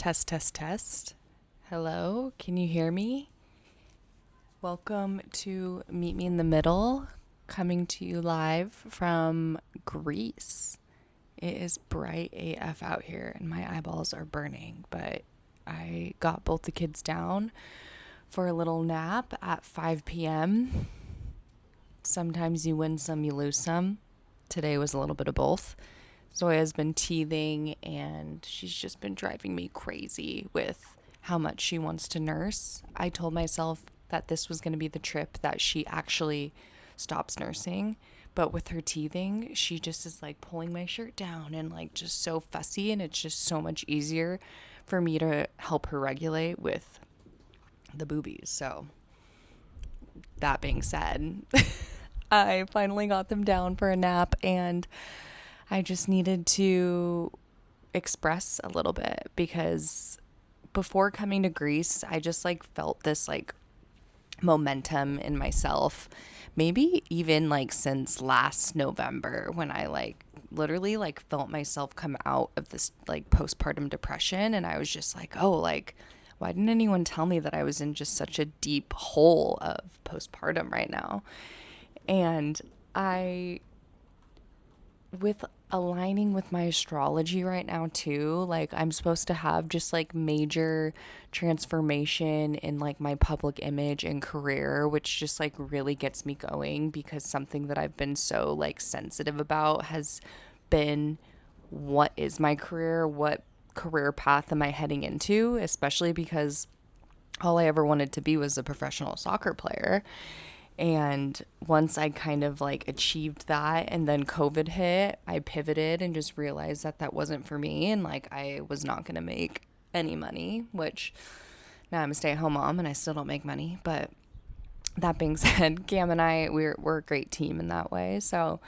Test, test, test. Hello, can you hear me? Welcome to Meet Me in the Middle, coming to you live from Greece. It is bright AF out here and my eyeballs are burning, but I got both the kids down for a little nap at 5 p.m. Sometimes you win some, you lose some. Today was a little bit of both. Zoya's been teething and she's just been driving me crazy with how much she wants to nurse. I told myself that this was going to be the trip that she actually stops nursing, but with her teething, she just is like pulling my shirt down and like just so fussy, and it's just so much easier for me to help her regulate with the boobies. So that being said, I finally got them down for a nap and I just needed to express a little bit because before coming to Greece, I just like felt this like momentum in myself. Maybe even like since last November when I like literally like felt myself come out of this like postpartum depression, and I was just like, "Oh, like why didn't anyone tell me that I was in just such a deep hole of postpartum right now?" And I with aligning with my astrology right now too, like I'm supposed to have just like major transformation in like my public image and career, which just like really gets me going because something that I've been so like sensitive about has been what is my career, what career path am I heading into, especially because all I ever wanted to be was a professional soccer player. And once I kind of like achieved that and then COVID hit, I pivoted and just realized that that wasn't for me. And like I was not going to make any money, which now I'm a stay-at-home mom and I still don't make money. But that being said, Cam and I, we're a great team in that way. So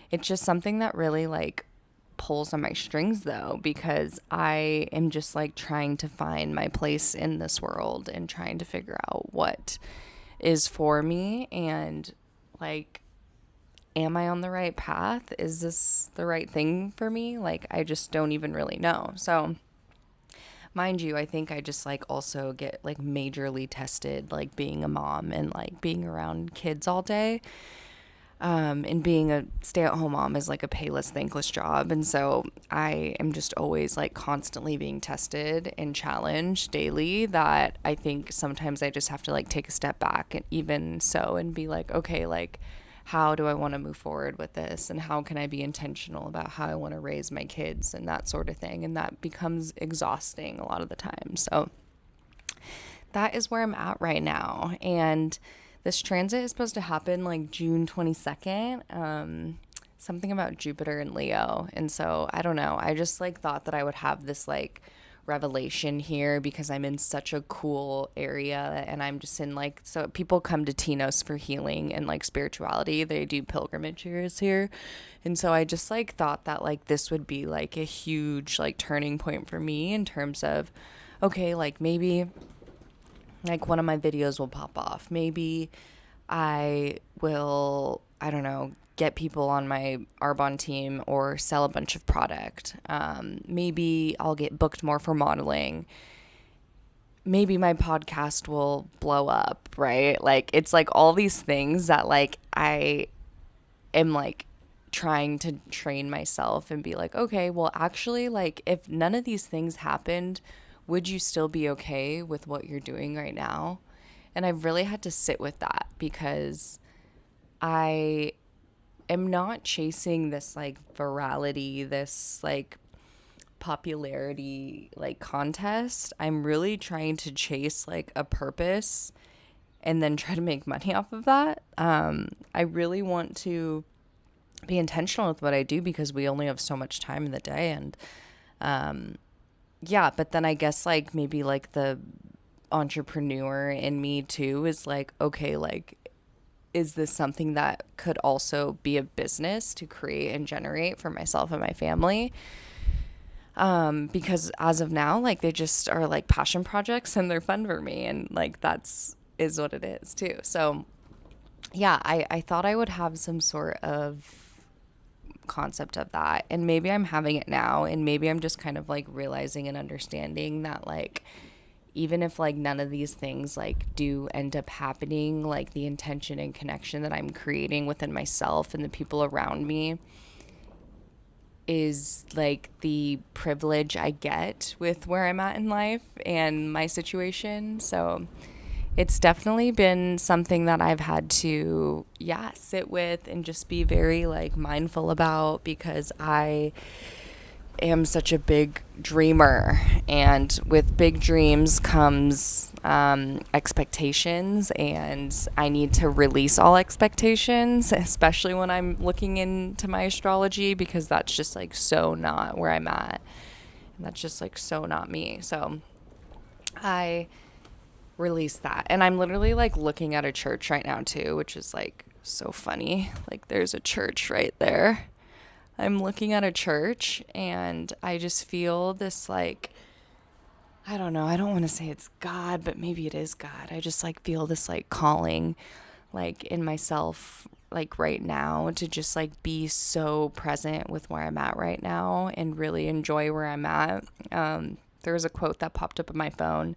it's just something that really like pulls on my strings though, because I am just like trying to find my place in this world and trying to figure out what is for me, and like, am I on the right path? Is this the right thing for me? Like I just don't even really know. So mind you, I think I just like also get like majorly tested like being a mom and like being around kids all day. And being a stay-at-home mom is like a payless, thankless job. And so I am just always like constantly being tested and challenged daily, that I think sometimes I just have to like take a step back and even so and be like, okay, like how do I want to move forward with this? And how can I be intentional about how I want to raise my kids and that sort of thing? And that becomes exhausting a lot of the time. So that is where I'm at right now. And this transit is supposed to happen like June 22nd. Something about Jupiter and Leo. And so I don't know. I just like thought that I would have this like revelation here because I'm in such a cool area, and I'm just in like, so people come to Tinos for healing and like spirituality. They do pilgrimages here. And so I just like thought that like this would be like a huge like turning point for me in terms of, okay, like maybe like one of my videos will pop off. Maybe I will, I don't know, get people on my Arbonne team or sell a bunch of product. Maybe I'll get booked more for modeling. Maybe my podcast will blow up, right? Like it's like all these things that like I am like trying to train myself and be like, okay, well actually like if none of these things happened, would you still be okay with what you're doing right now? And I've really had to sit with that because I am not chasing this like virality, this like popularity like contest. I'm really trying to chase like a purpose and then try to make money off of that. I really want to be intentional with what I do because we only have so much time in the day. And yeah, but then I guess like maybe like the entrepreneur in me too is like, okay, like is this something that could also be a business to create and generate for myself and my family? Because as of now, like they just are like passion projects and they're fun for me, and like that's is what it is too. So yeah, I thought I would have some sort of concept of that. And maybe I'm having it now, and maybe I'm just kind of like realizing and understanding that like even if like none of these things like do end up happening, like the intention and connection that I'm creating within myself and the people around me is like the privilege I get with where I'm at in life and my situation. So it's definitely been something that I've had to, sit with and just be very like mindful about, because I am such a big dreamer, and with big dreams comes expectations, and I need to release all expectations, especially when I'm looking into my astrology, because that's just like so not where I'm at, and that's just like so not me. So I release that, and I'm literally like looking at a church right now too, which is like so funny. Like there's a church right there. I'm looking at a church, and I just feel this like, I don't know, I don't want to say it's God, but maybe it is God. I just like feel this like calling like in myself like right now to just like be so present with where I'm at right now and really enjoy where I'm at. There was a quote that popped up on my phone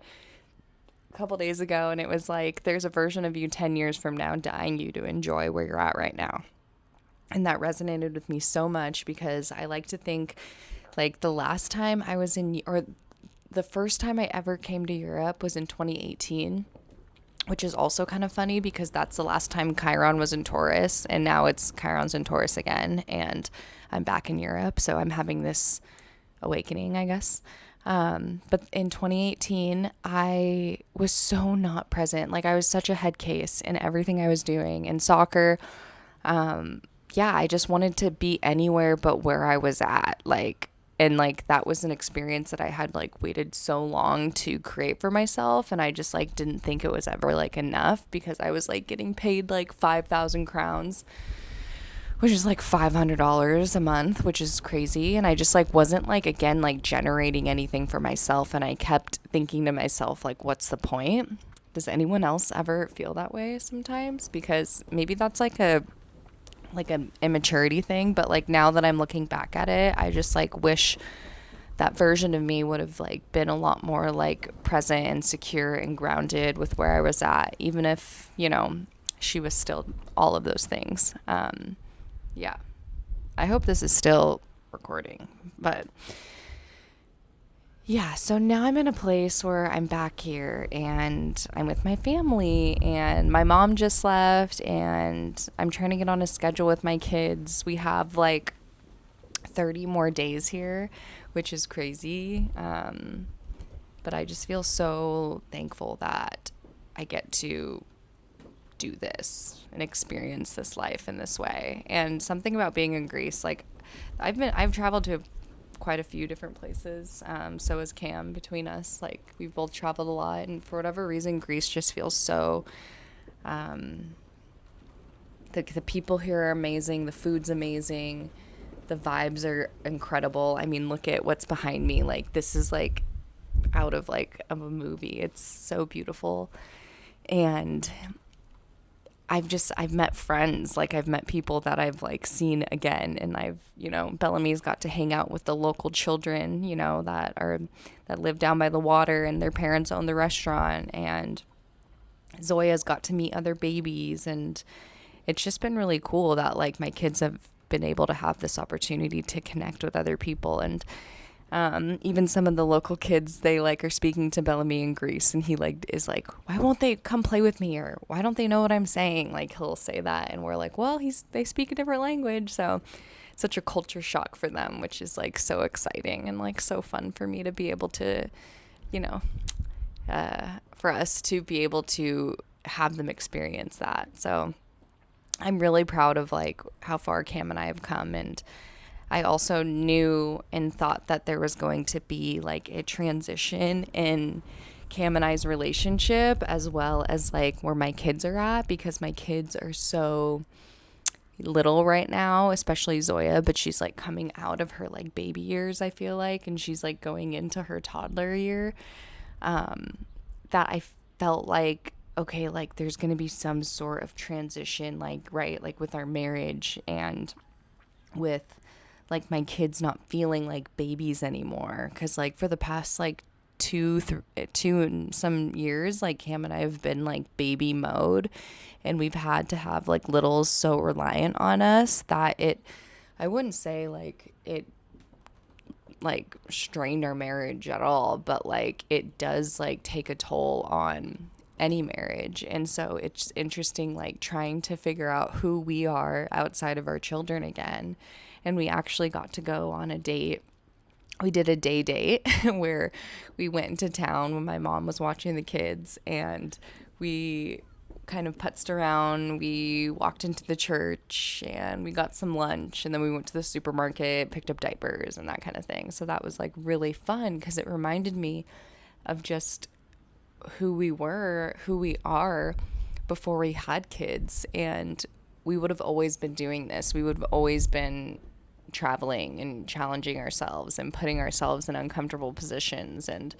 a couple days ago, and it was like, there's a version of you 10 years from now dying you to enjoy where you're at right now. And that resonated with me so much, because I like to think like the last time I was or the first time I ever came to Europe was in 2018, which is also kind of funny because that's the last time Chiron was in Taurus, and now it's Chiron's in Taurus again, and I'm back in Europe. So I'm having this awakening, I guess. But in 2018, I was so not present. Like I was such a head case in everything I was doing in soccer. I just wanted to be anywhere but where I was at. And that was an experience that I had like waited so long to create for myself. And I just like didn't think it was ever like enough, because I was like getting paid like 5,000 crowns, which is like $500 a month, which is crazy. And I just like wasn't like, again, like generating anything for myself. And I kept thinking to myself, like, what's the point? Does anyone else ever feel that way sometimes? Because maybe that's like an immaturity thing, but like now that I'm looking back at it, I just like wish that version of me would have like been a lot more like present and secure and grounded with where I was at, even if, she was still all of those things. I hope this is still recording, but so now I'm in a place where I'm back here and I'm with my family, and my mom just left, and I'm trying to get on a schedule with my kids. We have like 30 more days here, which is crazy. But I just feel so thankful that I get to do this and experience this life in this way. And something about being in Greece, like I've traveled to quite a few different places. So has Cam. Between us, like we've both traveled a lot, and for whatever reason, Greece just feels so, the people here are amazing. The food's amazing. The vibes are incredible. I mean, look at what's behind me. Like this is like out of like of a movie. It's so beautiful. And I've met friends, like I've met people that I've like seen again, and Bellamy's got to hang out with the local children, that live down by the water, and their parents own the restaurant, and Zoya's got to meet other babies, and it's just been really cool that like my kids have been able to have this opportunity to connect with other people. And even some of the local kids, they like are speaking to Bellamy in Greece, and he like is like, why won't they come play with me, or why don't they know what I'm saying? Like he'll say that, and we're like, well, they speak a different language. So it's such a culture shock for them, which is like so exciting and like so fun for me to be able to, for us to be able to have them experience that. So I'm really proud of like how far Cam and I have come. And I also knew and thought that there was going to be like a transition in Cam and I's relationship, as well as like where my kids are at, because my kids are so little right now, especially Zoya, but she's like coming out of her like baby years, I feel like, and she's like going into her toddler year, that I felt like, okay, like there's going to be some sort of transition, like, right, like with our marriage and with like my kids not feeling like babies anymore. Cause like for the past like two and some years, like Cam and I have been like baby mode, and we've had to have like littles so reliant on us that I wouldn't say like it like strained our marriage at all, but like it does like take a toll on any marriage. And so it's interesting like trying to figure out who we are outside of our children again. And we actually got to go on a date. We did a day date where we went into town when my mom was watching the kids, and we kind of putzed around. We walked into the church and we got some lunch, and then we went to the supermarket, picked up diapers and that kind of thing. So that was like really fun because it reminded me of just who we were, who we are before we had kids. And we would have always been doing this. We would have always been traveling and challenging ourselves and putting ourselves in uncomfortable positions. And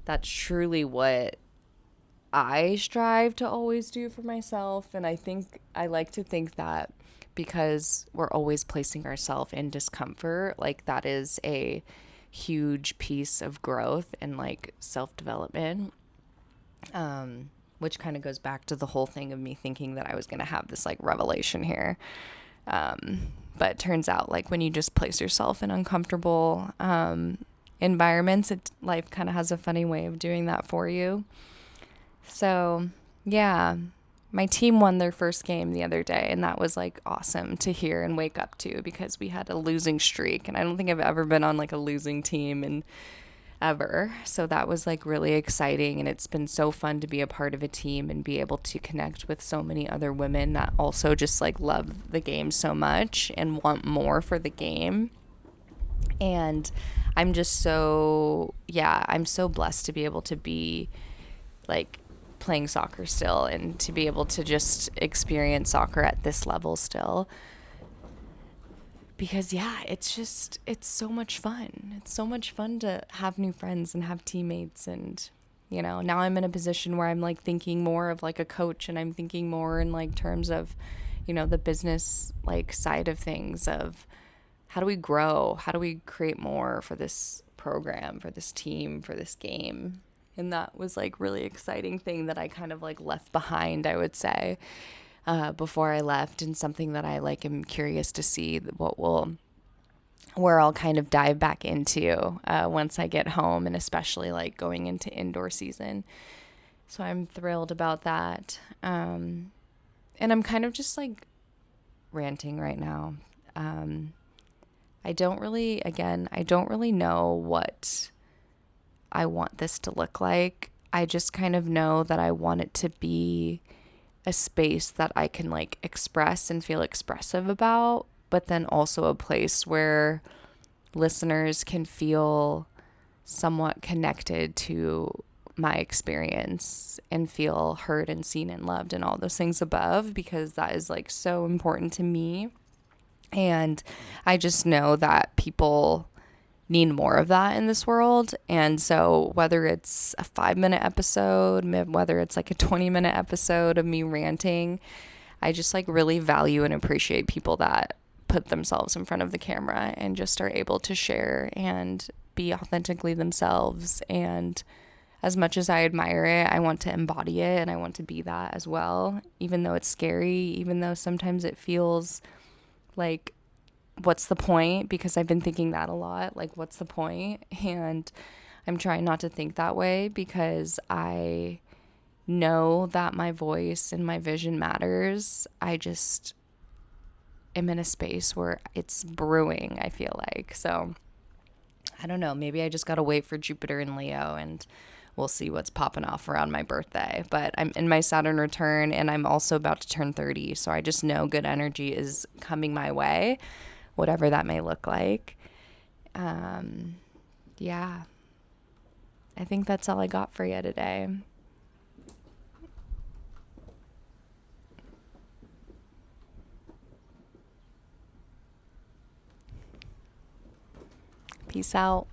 that's truly what I strive to always do for myself. And I like to think that because we're always placing ourselves in discomfort, like that is a huge piece of growth and like self-development, which kind of goes back to the whole thing of me thinking that I was going to have this like revelation here. But it turns out like when you just place yourself in uncomfortable environments, life kind of has a funny way of doing that for you. So yeah, my team won their first game the other day, and that was like awesome to hear and wake up to, because we had a losing streak, and I don't think I've ever been on like a losing team and ever. So that was like really exciting, and it's been so fun to be a part of a team and be able to connect with so many other women that also just like love the game so much and want more for the game. And I'm just I'm so blessed to be able to be like playing soccer still, and to be able to just experience soccer at this level still. Because it's so much fun. It's so much fun to have new friends and have teammates. And, you know, now I'm in a position where I'm like thinking more of like a coach, and I'm thinking more in like terms of, you know, the business like side of things of how do we grow? How do we create more for this program, for this team, for this game? And that was like really exciting thing that I kind of like left behind, I would say, before I left, and something that I like am curious to see where I'll kind of dive back into once I get home, and especially like going into indoor season. So I'm thrilled about that. And I'm kind of just like ranting right now. I don't really know what I want this to look like. I just kind of know that I want it to be a space that I can like express and feel expressive about, but then also a place where listeners can feel somewhat connected to my experience and feel heard and seen and loved and all those things above, because that is like so important to me. And I just know that people need more of that in this world. And so whether it's a 5-minute episode, whether it's like a 20-minute episode of me ranting, I just like really value and appreciate people that put themselves in front of the camera and just are able to share and be authentically themselves. And as much as I admire it, I want to embody it, and I want to be that as well, even though it's scary, even though sometimes it feels like, what's the point? Because I've been thinking that a lot, like, what's the point? And I'm trying not to think that way, because I know that my voice and my vision matters. I just am in a space where it's brewing, I feel like. So I don't know, maybe I just got to wait for Jupiter in Leo, and we'll see what's popping off around my birthday. But I'm in my Saturn return, and I'm also about to turn 30. So I just know good energy is coming my way, whatever that may look like. Yeah, I think that's all I got for you today. Peace out.